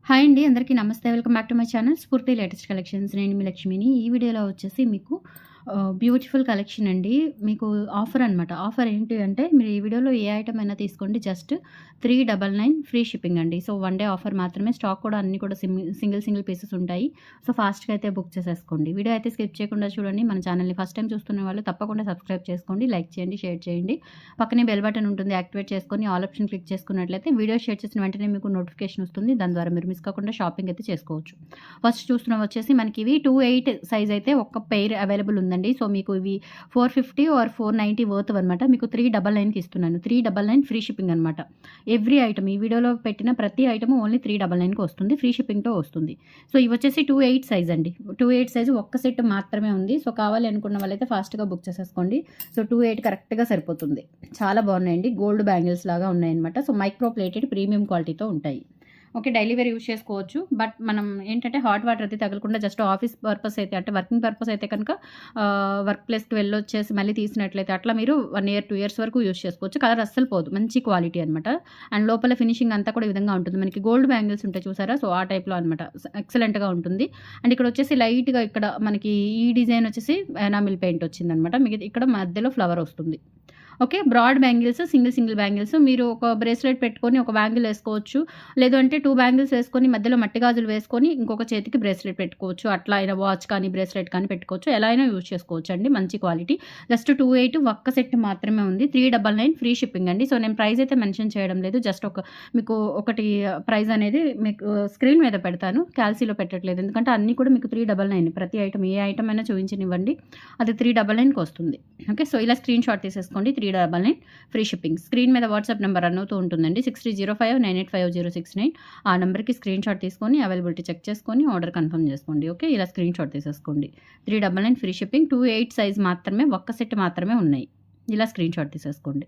Hi అండి. అందరికీ నమస్తే. Welcome back to my channel స్ఫూర్తి లేటెస్ట్ కలెక్షన్స్. నేను మీ లక్ష్మిని. ఈ వీడియోలో వచ్చేసి మీకు బ్యూటిఫుల్ కలెక్షన్ అండి. మీకు ఆఫర్ అనమాట. ఆఫర్ ఏంటి అంటే మీరు ఈ వీడియోలో ఏ ఐటమ్ అయినా తీసుకోండి. జస్ట్ 399 ఫ్రీ షిప్పింగ్ అండి. సో 1 డే ఆఫర్ మాత్రమే. స్టాక్ కూడా అన్నీ కూడా సింగిల్ పీసెస్ ఉంటాయి. సో ఫాస్ట్‌గా అయితే బుక్ చేసేసుకోండి. వీడియో అయితే స్కిప్ చేయకుండా చూడండి. మన ఛానల్‌ని ఫస్ట్ టైం చూస్తున్న వాళ్ళు తప్పకుండా సబ్స్క్రైబ్ చేసుకోండి. లైక్ చేయండి, షేర్ చేయండి. పక్కనే బెల్ బటన్ ఉంటుంది. యాక్టివేట్ చేసుకొని ఆల్ ఆప్షన్ క్లిక్ చేసుకున్నట్లయితే వీడియో షేర్ చేసిన వెంటనే మీకు నోటిఫికేషన్ వస్తుంది. దాని ద్వారా మీరు మిస్ కాకుండా షాపింగ్ అయితే చేసుకోవచ్చు. ఫస్ట్ చూస్తున్నాం వచ్చేసి మనకి ఇవి 28 సైజ్ అయితే ఒక పెయిర్ అవైలబుల్ ఉందండి. సో మీకు ఇవి 450 ఆర్ 490 వర్త్ అనమాట. మీకు 399కి ఇస్తున్నాను. 399 ఫ్రీ షిప్పింగ్ అనమాట. ఎవ్రీ ఐటమ్ ఈ వీడియోలో పెట్టిన ప్రతి ఐటమ్ ఓన్లీ 399కి వస్తుంది. ఫ్రీ షిప్పింగ్తో వస్తుంది. సో ఇవి వచ్చేసి 28 సైజ్ అండి. 28 సైజు ఒక్క సెట్ మాత్రమే ఉంది. సో కావాలి అనుకున్న వాళ్ళైతే ఫాస్ట్గా బుక్ చేసేసుకోండి. సో 28 కరెక్ట్గా సరిపోతుంది. చాలా బాగున్నాయండి. గోల్డ్ బ్యాంగిల్స్ లాగా ఉన్నాయన్నమాట. సో మైక్రో ప్లేటెడ్ ప్రీమియం క్వాలిటీతో ఉంటాయి. ఓకే, డైలీ వేర్ యూజ్ చేసుకోవచ్చు. బట్ మనం ఏంటంటే హాట్ వాటర్ అయితే తగలకుండా జస్ట్ ఆఫీస్ పర్పస్ అయితే అంటే వర్కింగ్ పర్పస్ అయితే కనుక వర్క్ ప్లేస్కి వెళ్ళొచ్చేసి మళ్ళీ తీసినట్లయితే అట్లా మీరు 1 ఇయర్ 2 ఇయర్స్ వరకు యూజ్ చేసుకోవచ్చు. కలర్ అస్సలు పోదు. మంచి క్వాలిటీ అనమాట. అండ్ లోపల ఫినిషింగ్ అంతా కూడా ఈ విధంగా ఉంటుంది. మనకి గోల్డ్ బ్యాంగిల్స్ ఉంటాయి చూసారా, సో ఆ టైప్లో అనమాట. ఎక్సలెంట్గా ఉంటుంది. అండ్ ఇక్కడ వచ్చేసి లైట్గా ఇక్కడ మనకి ఈ డిజైన్ వచ్చేసి ఎనామిల్ పెయింట్ వచ్చిందనమాట. మీకు ఇక్కడ మధ్యలో ఫ్లవర్ వస్తుంది. Okay, broad bangles, single bangles. మీరు ఒక బ్రేస్లెట్ పెట్టుకొని ఒక బ్యాంగిల్ వేసుకోవచ్చు. లేదు అంటే 2 బ్యాంగిల్స్ వేసుకొని మధ్యలో మట్టి గాజులు వేసుకొని ఇంకొక చేతికి బ్రేస్లెట్ పెట్టుకోవచ్చు. అట్లా అయినా వాచ్ కానీ బ్రేస్లెట్ కానీ పెట్టుకోవచ్చు. ఎలా అయినా యూజ్ చేసుకోవచ్చు అండి. మంచి క్వాలిటీ. జస్ట్ 28 ఒక్క సెట్ మాత్రమే ఉంది. 399 ఫ్రీ షిప్పింగ్ అండి. సో నేను ప్రైస్ అయితే మెన్షన్ చేయడం లేదు. జస్ట్ మీకు ఒకటి ప్రైస్ అనేది మీకు స్క్రీన్ మీద పెడతాను. క్యాల్సీలో పెట్టట్లేదు, ఎందుకంటే అన్నీ కూడా మీకు 399. ప్రతి ఐటమ్ ఏ ఐటమ్ అయినా చూపించనివ్వండి, అది 399కి వస్తుంది. ఓకే, సో ఇలా స్క్రీన్ షాట్ తీసేసుకోండి. 399 ఫ్రీ షిప్పింగ్. స్క్రీన్ మీద వాట్సాప్ నెంబర్ రన్ అవుతూ ఉంటుందండి. 6305985069. ఆ నెంబర్కి స్క్రీన్ షాట్ తీసుకొని అవైలబిలిటీ చెక్ చేసుకొని ఆర్డర్ కన్ఫర్మ్ చేసుకోండి. ఓకే, ఇలా స్క్రీన్ షాట్ తీసేసుకోండి. 399 ఫ్రీ షిప్పింగ్. 28 సైజ్ మాత్రమే, ఒక్క సెట్ మాత్రమే ఉన్నాయి. ఇలా స్క్రీన్ షాట్ తీసేసుకోండి.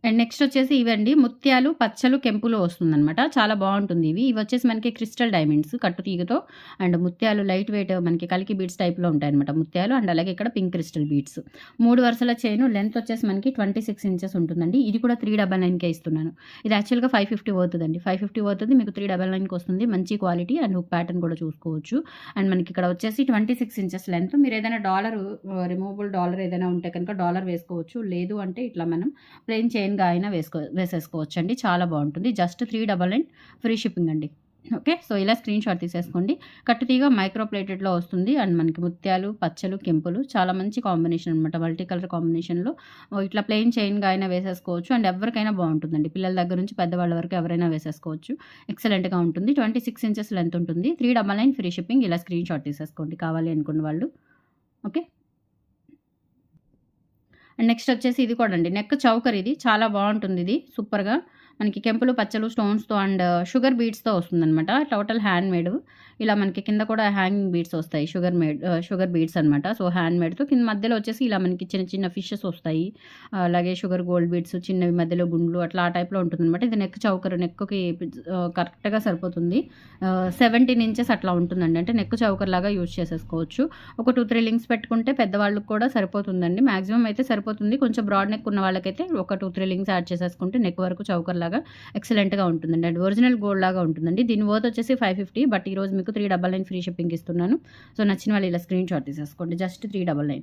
అండ్ నెక్స్ట్ వచ్చేసి ఇవండి ముత్యాలు, పచ్చలు, కెంపులు వస్తుందన్నమాట. చాలా బాగుంటుంది. ఇవి వచ్చేసి మనకి క్రిస్టల్ డైమండ్స్ కట్టు తీగతో అండ్ ముత్యాలు లైట్ వెయిట్ మనకి కలికి బీడ్స్ టైప్లో ఉంటాయన్నమాట ముత్యాలు. అండ్ అలాగే ఇక్కడ పింక్ క్రిస్టల్ బీడ్స్. 3 వరుసల చైన్. లెంత్ వచ్చేసి మనకి 26 ఇంచెస్ ఉంటుందండి. ఇది కూడా 399కే ఇస్తున్నాను. ఇది యాక్చువల్గా 550 అవుతుందండి. 550 అవుతుంది, మీకు 399కి వస్తుంది. మంచి క్వాలిటీ అండ్ హుక్ ప్యాటర్న్ కూడా చూసుకోవచ్చు. అండ్ మనకి ఇక్కడ వచ్చేసి 26 ఇంచెస్ లెంత్. మీరు ఏదైనా డాలర్ రిమూవబుల్ డాలర్ ఏదైనా ఉంటే కనుక డాలర్ వేసుకోవచ్చు. లేదు అంటే ఇట్లా మనం ప్లెయిన్ చైన్ అయినా వేసేసుకోవచ్చు అండి. చాలా బాగుంటుంది. జస్ట్ 399 ఫ్రీ షిప్పింగ్ అండి. ఓకే, సో ఇలా స్క్రీన్ షాట్ తీసేసుకోండి. కట్టుతీగా మైక్రో ప్లేటెడ్లో వస్తుంది. అండ్ మనకి ముత్యాలు, పచ్చలు, కెంపులు చాలా మంచి కాంబినేషన్ అనమాట. మల్టీ కలర్ కాంబినేషన్లో ఇట్లా ప్లెయిన్ చైన్గా అయినా వేసేసుకోవచ్చు. అండ్ ఎవరికైనా బాగుంటుందండి. పిల్లల దగ్గర నుంచి పెద్దవాళ్ళ వరకు ఎవరైనా వేసేసుకోవచ్చు. ఎక్సలెంట్గా ఉంటుంది. 26 ఇంచెస్ లెంత్ ఉంటుంది. 399 ఫ్రీ షిప్పింగ్. ఇలా స్క్రీన్ షాట్ తీసేసుకోండి కావాలి అనుకున్న వాళ్ళు. ఓకే, అండ్ నెక్స్ట్ వచ్చేసి ఇది కూడా అండి నెక్ చౌకర్. ఇది చాలా బాగుంటుంది. ఇది సూపర్గా మనకి కెంపులు, పచ్చలు, స్టోన్స్తో అండ్ షుగర్ బీడ్స్తో వస్తుందన్నమాట. Total hand made. ఇలా మనకి కింద కూడా హ్యాంగింగ్ బీడ్స్ వస్తాయి. షుగర్ బీడ్స్ అనమాట. సో హ్యాండ్ మేడ్తో కింద మధ్యలో వచ్చేసి ఇలా మనకి చిన్న ఫిషెస్ వస్తాయి. అలాగే షుగర్ గోల్డ్ బీడ్స్ చిన్నవి మధ్యలో గుండ్లు అట్లా ఆ టైప్లో ఉంటుందన్నమాట. ఇది నెక్ చౌకర్. నెక్కి కరెక్ట్గా సరిపోతుంది. 17 ఇంచెస్ అట్లా ఉంటుందండి. అంటే నెక్ చౌకర్ లాగా యూజ్ చేసేసుకోవచ్చు. ఒక 2-3 లింక్స్ పెట్టుకుంటే పెద్దవాళ్ళకి కూడా సరిపోతుందండి. మ్యాక్సిమం అయితే సరిపోతుంది. కొంచెం బ్రాడ్ నెక్ ఉన్న వాళ్ళకైతే ఒక 2-3 లింక్స్ యాడ్ చేసేసుకుంటే నెక్ వరకు చౌకర్ లాగా ఎక్సలెంట్గా ఉంటుందండి. అండ్ ఒరిజినల్ గోల్డ్ లాగా ఉంటుందండి. దీని వర్త్ వచ్చేసి 550. బట్ ఈరోజు మీకు 399 ఫ్రీ షిప్పింగ్ ఇస్తున్నాను. సో నచ్చిన వాళ్ళు ఇలా స్క్రీన్ షాట్ తీసేసుకోండి. జస్ట్ 399.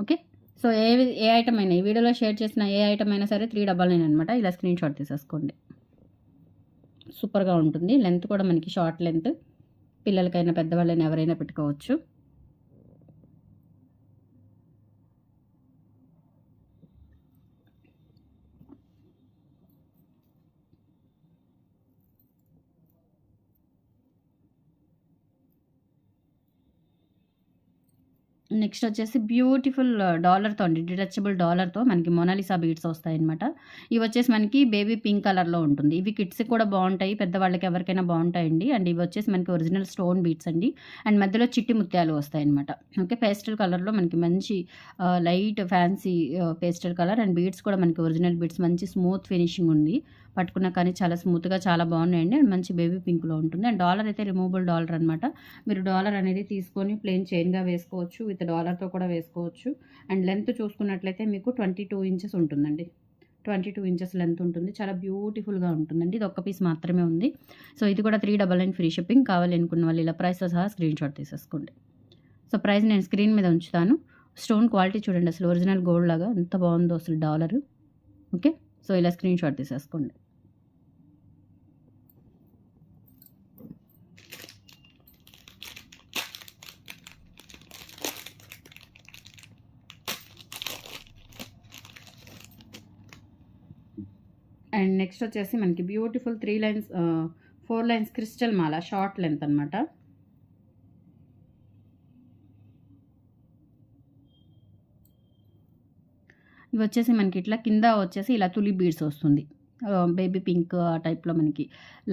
ఓకే, సో ఏ ఐటమ్ అయినా ఈ వీడియోలో షేర్ చేసిన ఏ ఐటమ్ అయినా సరే 399 అనమాట. ఇలా స్క్రీన్ షాట్ తీసేసుకోండి. సూపర్గా ఉంటుంది. లెంత్ కూడా మనకి షార్ట్ లెంత్. పిల్లలకైనా పెద్దవాళ్ళైనా ఎవరైనా పెట్టుకోవచ్చు. నెక్స్ట్ వచ్చేసి బ్యూటిఫుల్ డాలర్తో అండి. డిటచబుల్ డాలర్తో మనకి మొనాలిసా బీడ్స్ వస్తాయన్నమాట. ఇవి వచ్చేసి మనకి బేబీ పింక్ కలర్లో ఉంటుంది. ఇవి కిడ్స్కి కూడా బాగుంటాయి, పెద్దవాళ్ళకి ఎవరికైనా బాగుంటాయండి. అండ్ ఇవి వచ్చేసి మనకి ఒరిజినల్ స్టోన్ బీడ్స్ అండి. అండ్ మధ్యలో చిట్టి ముత్యాలు వస్తాయన్నమాట. ఓకే, పేస్టల్ కలర్లో మనకి మంచి light fancy pastel colour. And beads కూడా మనకి ఒరిజినల్ బీడ్స్ మంచి స్మూత్ ఫినిషింగ్ ఉంది. పట్టుకున్నా కానీ చాలా స్మూత్గా చాలా బాగున్నాయండి. అండ్ మంచి బేబీ పింక్లో ఉంటుంది. అండ్ డాలర్ అయితే రిమూవబుల్ డాలర్ అనమాట. మీరు డాలర్ అనేది తీసుకొని ప్లెయిన్ చైన్గా వేసుకోవచ్చు. విత్ డాలర్తో కూడా వేసుకోవచ్చు. అండ్ లెంత్ చూసుకున్నట్లయితే మీకు 22 ఇంచెస్ ఉంటుందండి. 22 ఇంచెస్ లెంత్ ఉంటుంది. చాలా బ్యూటిఫుల్‌గా ఉంటుందండి. ఇది ఒక్క పీస్ మాత్రమే ఉంది. సో, ఇది కూడా 399 ఫ్రీ షిప్పింగ్. కావాలి అనుకున్న వాళ్ళు ఇలా ప్రైస్‌తో సహా స్క్రీన్‌షాట్ తీసేసుకోండి. సో, ప్రైస్ నేను స్క్రీన్ మీద ఉంచుతాను. స్టోన్ క్వాలిటీ చూడండి అసలు ఒరిజినల్ గోల్డ్ లాగా ఎంత బాగుందో అసలు డాలరు. ఓకే. సో, ఇలా స్క్రీన్‌షాట్ తీసేసుకోండి. అండ్ నెక్స్ట్ వచ్చేసి మనకి బ్యూటిఫుల్ 4 లైన్స్ క్రిస్టల్ మాల షార్ట్ లెంత్ అనమాట. ఇవి వచ్చేసి మనకి ఇట్లా కింద వచ్చేసి ఇలా తులిప్ బీడ్స్ వస్తుంది. బేబీ పింక్ ఆ టైప్లో మనకి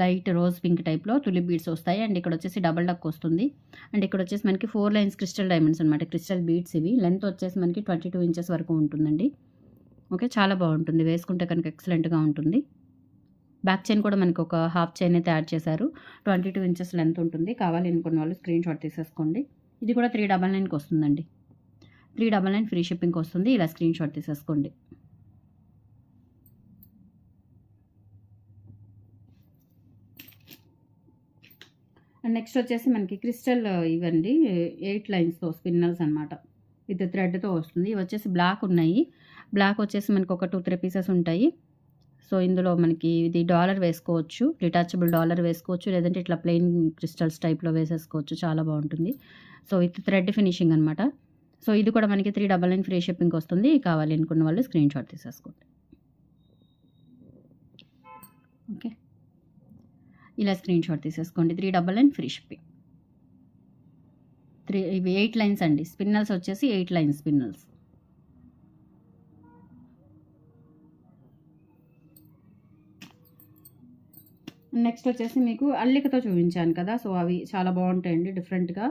లైట్ రోజ్ పింక్ టైప్లో తులిప్ బీడ్స్ వస్తాయి. అండ్ ఇక్కడ వచ్చేసి డబల్ డక్ వస్తుంది. అండ్ ఇక్కడ వచ్చేసి మనకి 4 లైన్స్ క్రిస్టల్ డైమండ్స్ అనమాట. క్రిస్టల్ బీడ్స్ ఇవి. లెంత్ వచ్చేసి మనకి 22 ఇంచెస్ వరకు ఉంటుందండి. ఓకే. చాలా బాగుంటుంది. వేసుకుంటే కనుక ఎక్సలెంట్‌గా ఉంటుంది. బ్యాక్ చైన్ కూడా మనకి ఒక హాఫ్ చైన్ అయితే యాడ్ చేశారు. 22 ఇంచెస్ లెంత్ ఉంటుంది. కావాలి అనుకున్న వాళ్ళు స్క్రీన్‌షాట్ తీసేసుకోండి. ఇది కూడా 399కి వస్తుందండి. 399 ఫ్రీ షిప్పింగ్కి వస్తుంది. ఇలా స్క్రీన్‌షాట్ తీసేసుకోండి. అండ్ నెక్స్ట్ వచ్చేసి మనకి క్రిస్టల్ ఇవండి 8 లైన్స్‌తో స్పిన్నల్స్ అనమాట. విత్ థ్రెడ్‌తో వస్తుంది. ఇవి వచ్చేసి బ్లాక్ ఉన్నాయి. బ్లాక్ వచ్చేసి మనకి ఒక 2, 3 పీసెస్ ఉంటాయి. సో, ఇందులో మనకి ఇది డాలర్ వేసుకోవచ్చు. డిటాచబుల్ డాలర్ వేసుకోవచ్చు. లేదంటే ఇట్లా ప్లెయిన్ క్రిస్టల్స్ టైప్‌లో వేసేసుకోవచ్చు. చాలా బాగుంటుంది. సో, విత్ థ్రెడ్ ఫినిషింగ్ అనమాట. సో, ఇది కూడా మనకి 399 ఫ్రీ షిప్పింగ్కి వస్తుంది. కావాలి అనుకున్న వాళ్ళు స్క్రీన్‌షాట్ తీసేసుకోండి. ఓకే. ఇలా స్క్రీన్‌షాట్ తీసేసుకోండి. 399 ఫ్రీ షిప్పింగ్. ఇవి 8 లైన్స్ అండి. స్పిన్నల్స్ వచ్చేసి 8 లైన్స్ స్పిన్నల్స్. నెక్స్ట్ వచ్చేసి మీకు అల్లికతో చూపించాను కదా! సో, అవి చాలా బాగుంటాయండి డిఫరెంట్‌గా.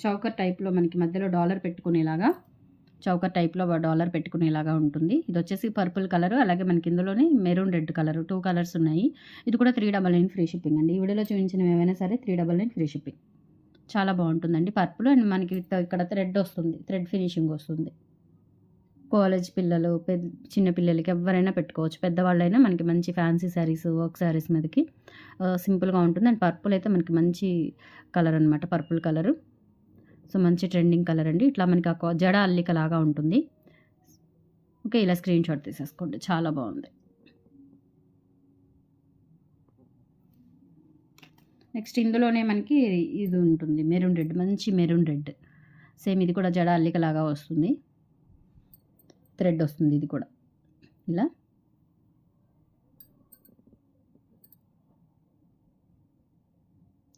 చౌకర్ టైప్‌లో మనకి మధ్యలో డాలర్ పెట్టుకునేలాగా చౌకర్ టైప్‌లో డాలర్ పెట్టుకునేలాగా ఉంటుంది. ఇది వచ్చేసి పర్పుల్ కలర్, అలాగే మనకి ఇందులోనే మెరూన్ రెడ్ కలర్ 2 కలర్స్ ఉన్నాయి. ఇది కూడా 399 ఫ్రీ షిప్పింగ్ అండి. ఈ వీడియోలో చూపించినవి ఏవైనా సరే 399 ఫ్రీ షిప్పింగ్. చాలా బాగుంటుందండి పర్పుల్. అండ్ మనకి ఇక్కడ థ్రెడ్ వస్తుంది. థ్రెడ్ ఫినిషింగ్ వస్తుంది. కాలేజ్ పిల్లలు, చిన్న పిల్లలకి ఎవరైనా పెట్టుకోవచ్చు. పెద్దవాళ్ళైనా మనకి మంచి ఫ్యాన్సీ శారీస్, వర్క్ శారీస్ మీదకి సింపుల్‌గా ఉంటుంది. అండ్ పర్పుల్ అయితే మనకి మంచి కలర్ అనమాట. Purple colour. సో, మంచి ట్రెండింగ్ కలర్ అండి. ఇట్లా మనకి జడ అల్లికలాగా ఉంటుంది. ఓకే. ఇలా స్క్రీన్‌షాట్ తీసేసుకోండి. చాలా బాగుంది. నెక్స్ట్ ఇందులోనే మనకి ఇది ఉంటుంది. మెరూన్ రెడ్, మంచి మెరూన్ రెడ్. సేమ్ ఇది కూడా జడ అల్లికలాగా వస్తుంది. థ్రెడ్ వస్తుంది ఇది కూడా. ఇలా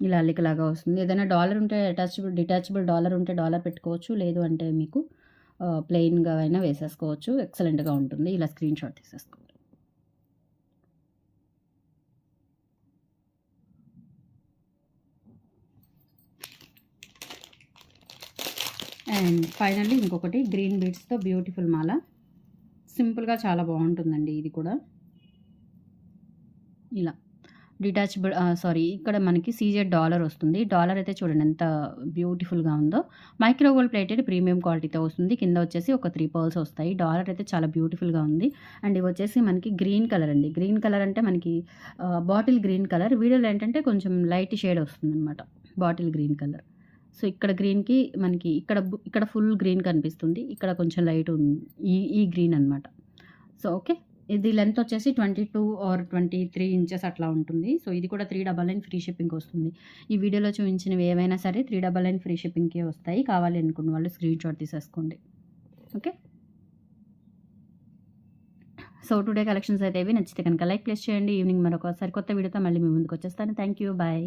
ఇలా అల్లికలాగా వస్తుంది. ఏదైనా డాలర్ ఉంటే డిటాచబుల్ డాలర్ ఉంటే డాలర్ పెట్టుకోవచ్చు. లేదు అంటే మీకు ప్లెయిన్‌గా అయినా వేసేసుకోవచ్చు. ఎక్సలెంట్‌గా ఉంటుంది. ఇలా స్క్రీన్‌షాట్ తీసేసుకోండి. అండ్ ఫైనల్లీ ఇంకొకటి గ్రీన్ బీడ్స్‌తో బ్యూటిఫుల్ మాల. సింపుల్‌గా చాలా బాగుంటుందండి ఇది కూడా. ఇలా డిటాచబుల్ ఇక్కడ మనకి సీజెడ్ డాలర్ వస్తుంది. డాలర్ అయితే చూడండి ఎంత బ్యూటిఫుల్‌గా ఉందో. మైక్రో గోల్డ్ ప్లేటెడ్ ప్రీమియం క్వాలిటీతో వస్తుంది. కింద వచ్చేసి ఒక 3 పర్ల్స్ వస్తాయి. డాలర్ అయితే చాలా బ్యూటిఫుల్‌గా ఉంది. అండ్ ఇవి వచ్చేసి మనకి గ్రీన్ కలర్ అండి. గ్రీన్ కలర్ అంటే మనకి బాటిల్ గ్రీన్ కలర్. వీడియోలో ఏంటంటే కొంచెం లైట్ షేడ్ వస్తుందనమాట. Bottle green colour. సో, ఇక్కడ గ్రీన్‌కి మనకి ఇక్కడ ఫుల్ గ్రీన్ కనిపిస్తుంది. ఇక్కడ కొంచెం లైట్ ఉంది. ఈ గ్రీన్ అనమాట. So, okay. ఇది లెంత్ వచ్చేసి 22 ఆర్ 23 ఇంచెస్ అట్లా ఉంటుంది. సో, ఇది కూడా 399 ఫ్రీ షిప్పింగ్‌కి వస్తుంది. ఈ వీడియోలో చూపించినవి ఏవైనా సరే 399 ఫ్రీ షిప్పింగ్‌కే వస్తాయి. కావాలి అనుకున్న వాళ్ళు స్క్రీన్‌షాట్ తీసేసుకోండి. ఓకే. సో, టుడే కలెక్షన్స్ అయితే ఇవి. నచ్చితే కనుక లైక్ ప్లేస్ చేయండి. ఈవినింగ్ మరొక సరికొత్త వీడియోతో మళ్ళీ మీ ముందుకు వచ్చేస్తాను. Thank you. బాయ్.